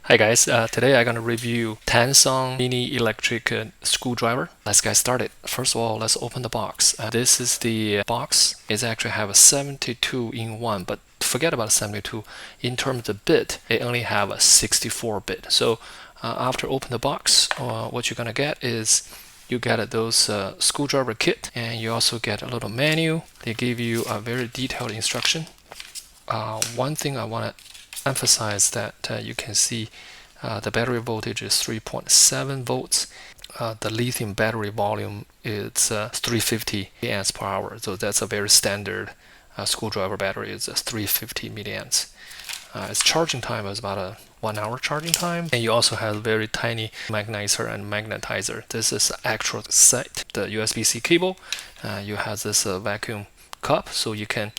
Hi guys, today I'm going to review TanSon mini electric screwdriver. Let's get started. First of all, let's open the box. This is the box. It actually have a 72 in one, but forget about 72. In terms of bit, it only have a 64 bit. So after open the box, what you're going to get is you get those screwdriver kit, and you also get a little menu. They give you a very detailed instruction. One thing I want to emphasize that you can see the battery voltage is 3.7 volts. The lithium battery volume is 350 milliamps per hour. So that's a very standard screwdriver battery. It's 350 milliamps. Its charging time is about a 1 hour charging time, and you also have very tiny magnetizer and magnetizer. This is actual set. The USB-C cable. You have this vacuum cup, so you can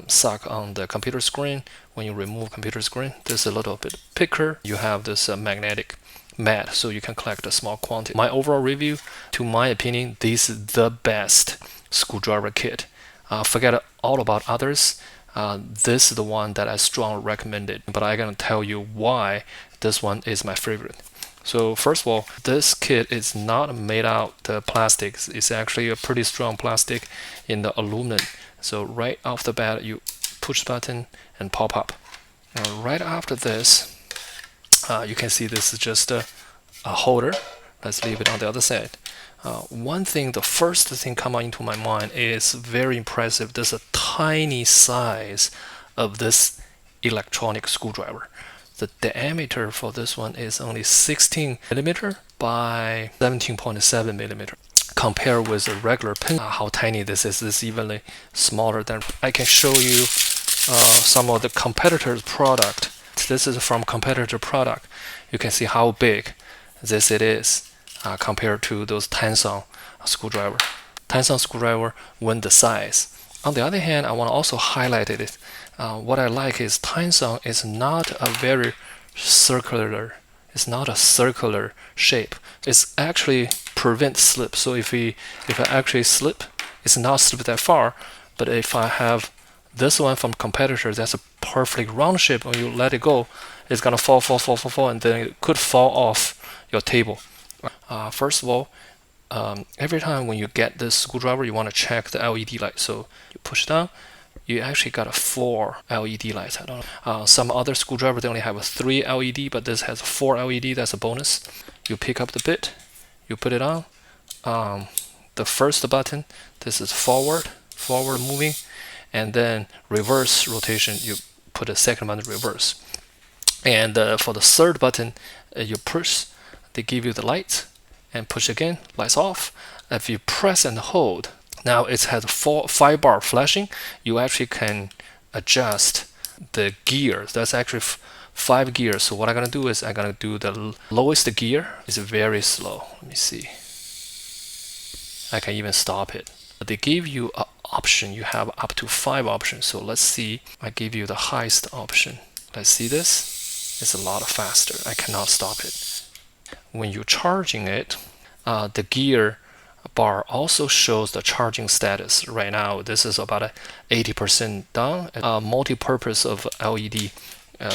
suck on the computer screen. When you remove computer screen, there's a little bit picker. You have this magnetic mat, so you can collect a small quantity. My overall review, to my opinion, this is the best screwdriver kit. Forget all about others. This is the one that I strongly recommended, but I'm gonna tell you why this one is my favorite. So first of all, this kit is not made out of plastics. It's actually a pretty strong plastic in the aluminum. So right off the bat, you push the button and pop up. Right after this, you can see this is just a holder. Let's leave it on the other side. The first thing come into my mind is very impressive. There's a tiny size of this electronic screwdriver. The diameter for this one is only 16 millimeter by 17.7 millimeter. Compare with a regular pen, how tiny this is. This is even smaller than. I can show you some of the competitors' product. This is from competitor product. You can see how big this it is compared to those TanSon screwdriver. TanSon screwdriver win the size. On the other hand, I want to also highlight it. What I like is TanSon is not a very circular. It's not a circular shape. It's actually prevent slip. So if I actually slip, it's not slip that far. But if I have this one from competitors, that's a perfect round shape. When you let it go, it's gonna fall, and then it could fall off your table. First of all, every time when you get this screwdriver, you want to check the LED light. So you push down, you actually got a 4 LED lights. I don't know. Some other screwdriver, they only have a 3 LED, but this has 4 LED. That's a bonus. You pick up the bit, you put it on. The first button, this is forward moving, and then reverse rotation. You put the second button reverse. And for the third button, you push. They give you the lights, and push again, lights off. If you press and hold, now it has 5 bar flashing. You actually can adjust the gears. That's actually 5 gears. So what I'm gonna do is I'm gonna do the lowest gear. It's very slow. Let me see. I can even stop it. They give you an option. You have up to 5 options. So let's see. I give you the highest option. Let's see this. It's a lot faster. I cannot stop it. When you're charging it, the gear bar also shows the charging status. Right now, this is about 80% done. Multi-purpose of LED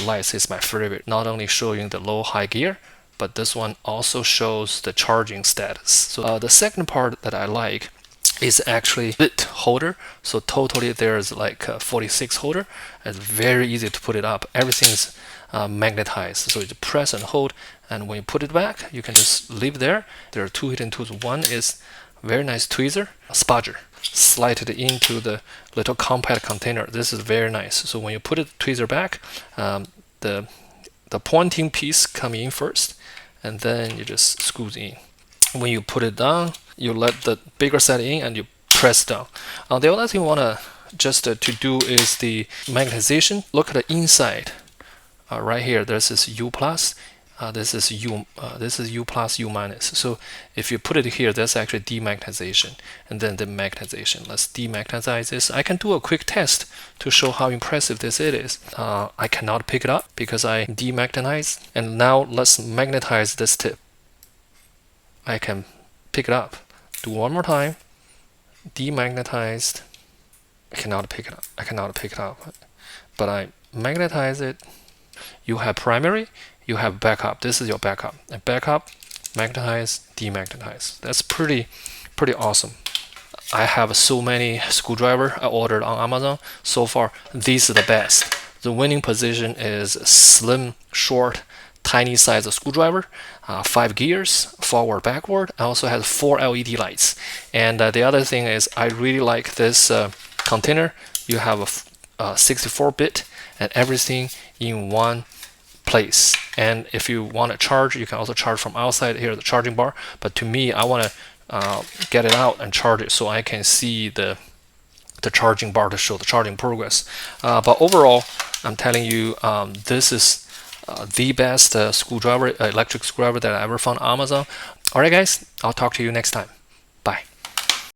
lights is my favorite. Not only showing the low high gear, but this one also shows the charging status. So the second part that I like is actually bit holder. So totally there's like 46 holder. It's very easy to put it up. Everything's magnetized. So you press and hold, and when you put it back, you can just leave there. There are 2 hidden tools. One is very nice tweezer, a spudger. Slide it into the little compact container. This is very nice. So when you put the tweezer back, the pointing piece come in first, and then you just screw it in. When you put it down, you let the bigger side in, and you press down. The other thing you wanna just to do is the magnetization. Look at the inside. Right here, there's this U plus. This is U plus, U minus. So if you put it here, that's actually demagnetization, and then the magnetization. Let's demagnetize this. I can do a quick test to show how impressive this is. I cannot pick it up because I demagnetized, and now let's magnetize this tip. I can pick it up. Do one more time. Demagnetized. I cannot pick it up. But I magnetize it. You have primary, you have backup. This is your backup. And backup, magnetize, demagnetize. That's pretty awesome. I have so many screwdriver I ordered on Amazon. So far, these are the best. The winning position is slim, short, tiny size of screwdriver, 5 gears, forward, backward. I also has 4 LED lights. And the other thing is I really like this container. You have a 64-bit and everything in one place. And if you want to charge, you can also charge from outside. Here the charging bar. But to me, I want to get it out and charge it so I can see the charging bar to show the charging progress. But overall, I'm telling you, this is the best screwdriver, electric screwdriver that I ever found on Amazon. Alright guys, I'll talk to you next time.